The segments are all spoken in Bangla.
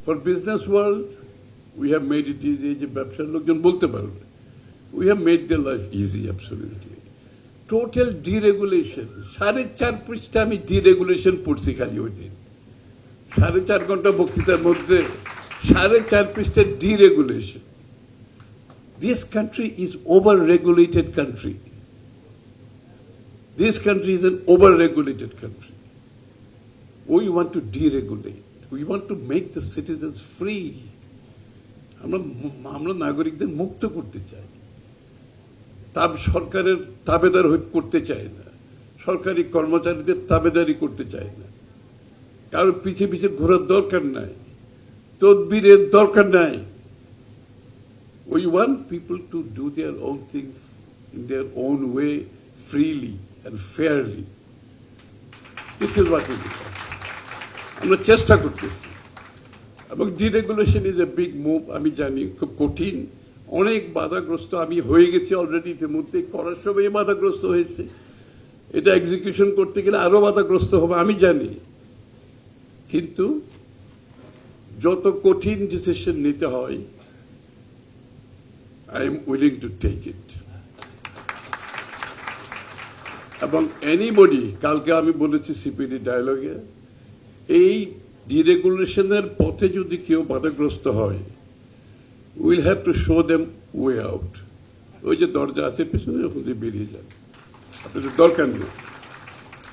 For business world, we have made it easy. যে ব্যবসার লোকজন বলতে পারবে, we have made their life easy, absolutely. Total deregulation. 4.5 পৃষ্ঠা আমি deregulation পড়ছি খালি ওই দিন। 4.5 ঘন্টা বক্তৃতার মধ্যে 4.5 পৃষ্ঠা deregulation. This country is over-regulated country. This country is an over-regulated country. We want to deregulate. We want to make the citizens free. আমরা নাগরিকদের মুক্ত করতে চাই। সরকারের তাবেদার করতে চাই না, সরকারি কর্মচারীদের তাবেদারি করতে চাই না, কারো পিছে পিছে ঘোরার দরকার নাই, তদবিরের দরকার নাই। We want people to do their own thing in their own way, freely and fairly. This is what we do. আমরা চেষ্টা করতেছি এবং deregulation is a big move. আমি জানি খুব কঠিন, অনেক বাধাগ্রস্ত আমি হয়ে গেছি অলরেডি, ইতিমধ্যে করার সময় বাধাগ্রস্ত হয়েছে, এটা এক্সিকিউশন করতে গেলে আরো বাধাগ্রস্ত হবে আমি জানি, কিন্তু যত কঠিন ডিসিশন নিতে হয় I am willing to take it. এবং এনিবডি, কালকে আমি বলেছি সিপিডি ডায়ালগে, এই ডিরেগুলেশনের পথে যদি কেউ বাধাগ্রস্ত হয়, will have to show them way out. ওই যে দরজা আছে পেছনে, ওখান দিয়ে বেরিয়ে যান, আপনাদের দরকার নেই।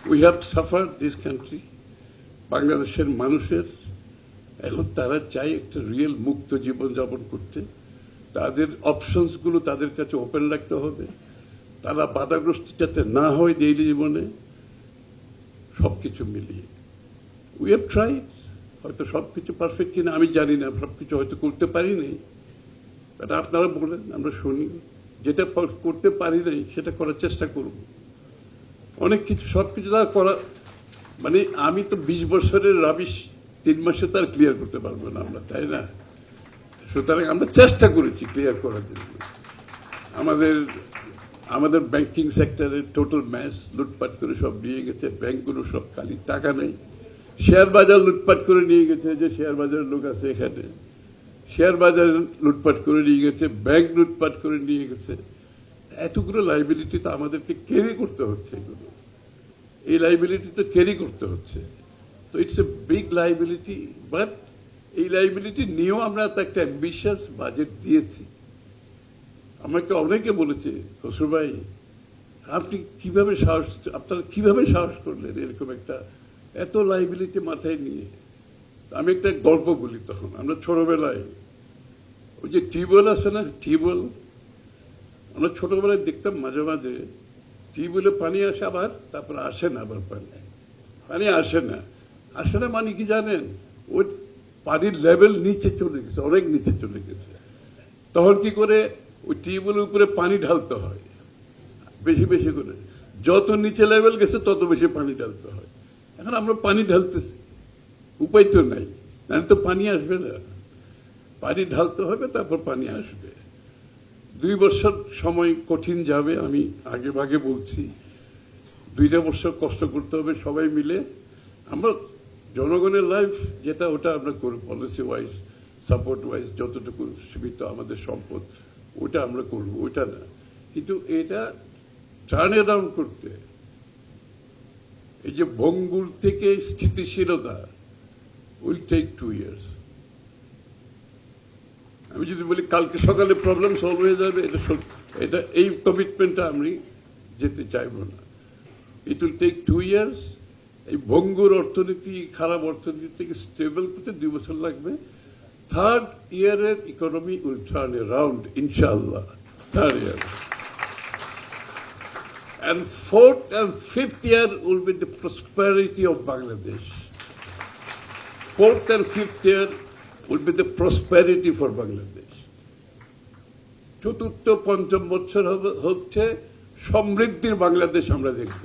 We have suffer this country. বাংলাদেশের মানুষের এখন তারা চায় একটা রিয়েল মুক্ত জীবনযাপন করতে, তাদের অপশনসগুলো তাদের কাছে ওপেন রাখতে হবে, তারা বাধাগ্রস্ত যাতে না হয় ডেইলি জীবনে, সবকিছু মিলিয়ে। উই হ্যাভ ট্রাইড, হয়তো সবকিছু পারফেক্ট কিনা আমি জানি না, সবকিছু হয়তো করতে পারি নাই, এটা আপনারা বলেন, আমরা শুনি, যেটা করতে পারি নাই সেটা করার চেষ্টা করব। অনেক কিছু, সবকিছু তার করা, মানে আমি তো 20 বছরের রাবিশ 3 মাসে তার ক্লিয়ার করতে পারবো না আমরা, তাই না? সুতরাং আমরা চেষ্টা করেছি ক্লিয়ার করার জন্য। আমাদের ব্যাংকিং সেক্টরে টোটাল ম্যাচ লুটপাট করে সব নিয়ে গেছে, ব্যাংকগুলো সব খালি, টাকা নেই। শেয়ার বাজার লুটপাট করে নিয়ে গেছে, যে শেয়ার বাজারের লোক আছে এখানে, শেয়ার বাজার লুটপাট করে নিয়ে গেছে, ব্যাংক লুটপাট করে নিয়ে গেছে। এতগুলো লাইবিলিটি তো আমাদেরকে ক্যারি করতে হচ্ছে, এগুলো, এই লাইবিলিটি তো ক্যারি করতে হচ্ছে। তো it's a big liability, but এই লাইবিলিটি নিয়েও আমরা তো একটা অ্যাম্বিশিয়াস বাজেট দিয়েছি। আমাকে অনেকে বলেছে, খসরু ভাই আপনি কিভাবে সাহস, আপনারা কিভাবে সাহস করলেন এরকম একটা এত লাইবিলিটি মাথায় নিয়ে। আমি একটা গল্প বলি, তখন আমরা ছোটবেলায় ওই যে টিউবওয়েল আছে না, টিউবওয়েল, আমরা ছোটবেলায় দেখতাম মাঝে মাঝে টিউবওয়েলে পানি আসে, আবার তারপরে আসে না, আবার পানি আসে না। আসে না মানে কি জানেন? ওই পানির লেভেল নিচে চলে গেছে, অনেক নিচে চলে গেছে। তখন কি করে, ওই টিউবওয়েলের উপরে পানি ঢালতে হয় বেশি বেশি করে, যত নিচে লেভেল গেছে তত বেশি পানি ঢালতে হয়। এখন আমরা পানি ঢালতেছি, উপায় তো নাই, নাহলে তো পানি আসবে না। পানি ঢালতে হবে, তারপর পানি আসবে। 2 বছর সময় কঠিন যাবে, আমি আগে ভাগে বলছি। 2টা বছর কষ্ট করতে হবে সবাই মিলে। আমরা জনগণের লাইফ যেটা, ওটা আমরা করব, পলিসি ওয়াইজ, সাপোর্ট ওয়াইজ, যতটুকু সীমিত আমাদের সম্পদ, ওটা আমরা করব, ওটা না। কিন্তু এটা টার্ন অ্যারাউন্ড করতে, এই যে ভঙ্গুর থেকে স্থিতিশীলতা, উইল টেক 2 years। আমি যদি বলি কালকে সকালে প্রবলেম সলভ হয়ে যাবে, এটা এই কমিটমেন্টটা আমি যেতে চাইব না। It will take 2 years। এই ভঙ্গুর অর্থনীতি, খারাপ অর্থনীতি থেকে স্টেবল করতে 2 বছর লাগবে। 3rd year-এর ইকোনমি উইল টার্ন অ্যারাউন্ড, ইনশাআল্লাহ, 3rd year। And 4th and 5th year will be the prosperity of Bangladesh. 4th and 5th year will be the prosperity for Bangladesh. 4th, 5th বছর হচ্ছে সমৃদ্ধির বাংলাদেশ আমরা দেখব।